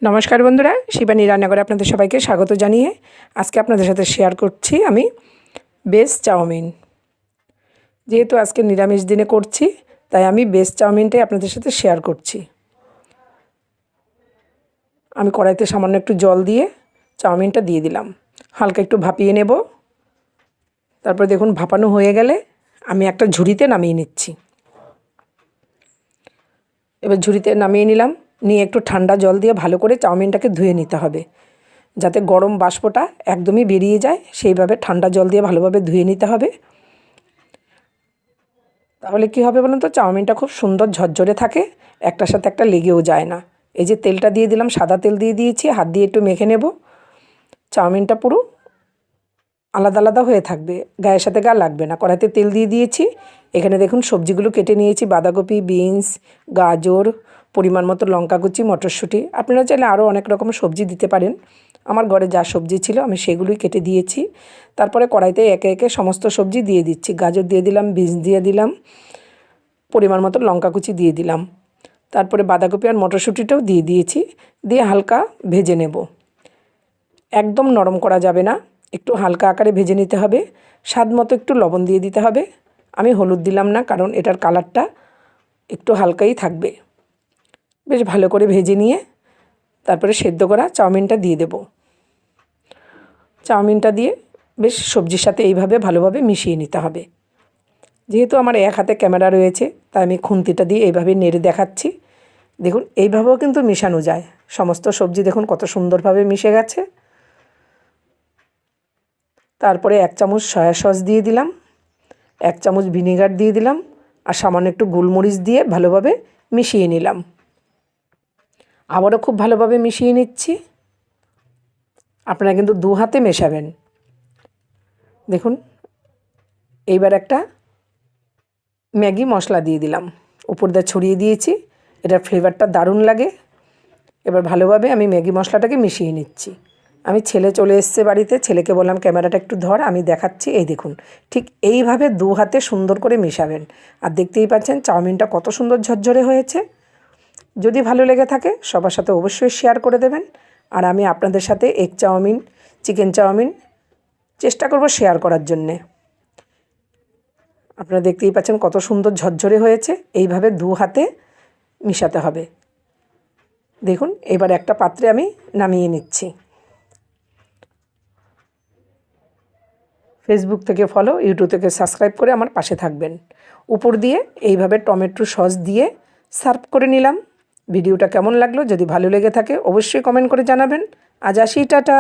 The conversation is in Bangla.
নমস্কার বন্ধুরা, শিবানী রান্নাঘরে আপনাদের সবাইকে স্বাগত জানিয়ে আজকে আপনাদের সাথে শেয়ার করছি আমি ভেজ চাউমিন। যেহেতু আজকে নিরামিষ দিনে করছি, তাই আমি ভেজ চাউমিনটাই আপনাদের সাথে শেয়ার করছি। আমি কড়াইতে সামান্য একটু জল দিয়ে চাউমিনটা দিয়ে দিলাম, হালকা একটু ভাপিয়ে নেব। তারপর দেখুন ভাপানো হয়ে গেলে আমি একটা ঝুড়িতে নামিয়ে নিচ্ছি। এবার ঝুড়িতে নামিয়ে নিলাম, নিয়ে একটু ঠান্ডা জল দিয়ে ভালো করে চাউমিনটাকে ধুয়ে নিতে হবে, যাতে গরম বাষ্পটা একদমই বেরিয়ে যায়। সেইভাবে ঠান্ডা জল দিয়ে ভালোভাবে ধুয়ে নিতে হবে। তাহলে কী হবে বলুন তো, চাউমিনটা খুব সুন্দর ঝরঝরে থাকে, একটার সাথে একটা লেগেও যায় না। এই যে তেলটা দিয়ে দিলাম, সাদা তেল দিয়ে দিয়েছি, হাত দিয়ে একটু মেখে নেব। চাউমিনটা পুরো আলাদা আলাদা হয়ে থাকবে, গায়ের সাথে গা লাগবে না। কড়াইতে তেল দিয়ে দিয়েছি। এখানে দেখুন সবজিগুলো কেটে নিয়েছি, বাঁধাকপি, বিনস, গাজর, পরিমাণ মতো লঙ্কা কুচি, মটরশুঁটি। আপনারা চাইলে আরও অনেক রকম সবজি দিতে পারেন। আমার ঘরে যা সবজি ছিল আমি সেগুলোই কেটে দিয়েছি। তারপরে কড়াইতে একে একে সমস্ত সবজি দিয়ে দিচ্ছি। গাজর দিয়ে দিলাম, বিনস দিয়ে দিলাম, পরিমাণ মতো লঙ্কা কুচি দিয়ে দিলাম। তারপরে বাঁধাকপি আর মটরশুঁটিটাও দিয়ে দিয়েছি, দিয়ে হালকা ভেজে নেব। একদম নরম করা যাবে না, একটু হালকা আকারে ভেজে নিতে হবে। স্বাদ মতো একটু লবণ দিয়ে দিতে হবে। আমি হলুদ দিলাম না, কারণ এটার কালারটা একটু হালকাই থাকবে। বেশ ভালো করে ভেজে নিয়ে তারপরে সেদ্ধ করা চাউমিনটা দিয়ে দেব। চাউমিনটা দিয়ে বেশ সবজির সাথে এইভাবে ভালোভাবে মিশিয়ে নিতে হবে। যেহেতু আমার এক হাতে ক্যামেরা রয়েছে, তাই আমি খুন্তিটা দিয়ে এইভাবে নেড়ে দেখাচ্ছি। দেখুন এইভাবেও কিন্তু মেশানো যায়। সমস্ত সবজি দেখুন কত সুন্দরভাবে মিশে গেছে। তারপরে 1 চামচ সয়া সস দিয়ে দিলাম, 1 চামচ ভিনেগার দিয়ে দিলাম, আর সামান্য একটু গোলমরিচ দিয়ে ভালোভাবে মিশিয়ে নিলাম। আবারও খুব ভালোভাবে মিশিয়ে নিচ্ছি। আপনারা কিন্তু 2 হাতে মেশাবেন। দেখুন এইবার একটা ম্যাগি মশলা দিয়ে দিলাম, উপর দিয়ে ছড়িয়ে দিয়েছি। এটার ফ্লেভারটা দারুণ লাগে। এবার ভালোভাবে আমি ম্যাগি মশলাটাকে মিশিয়ে নিচ্ছি। আমি ছেলে চলে এসছে বাড়িতে, ছেলেকে বললাম ক্যামেরাটা একটু ধর, আমি দেখাচ্ছি। এই দেখুন, ঠিক এইভাবে 2 হাতে সুন্দর করে মেশাবেন। আর দেখতেই পাচ্ছেন চাউমিনটা কত সুন্দর ঝরঝরে হয়েছে। যদি ভালো লেগে থাকে সবার সাথে অবশ্যই শেয়ার করে দেবেন। আর আমি আপনাদের সাথে এগ চাউমিন, চিকেন চাউমিন চেষ্টা করব শেয়ার করার জন্যে। আপনারা দেখতেই পাচ্ছেন কত সুন্দর ঝরঝরে হয়েছে। এইভাবে 2 হাতে মিশাতে হবে। দেখুন এবার একটা পাত্রে আমি নামিয়ে নিচ্ছি। ফেসবুক থেকে ফলো, ইউটিউব থেকে সাবস্ক্রাইব করে আমার পাশে থাকবেন। উপর দিয়ে এইভাবে টমেটো সস দিয়ে সার্ভ করে নিলাম। ভিডিওটা কেমন লাগলো, যদি ভালো লেগে থাকে অবশ্যই কমেন্ট করে জানাবেন। আজ আসি, টাটা।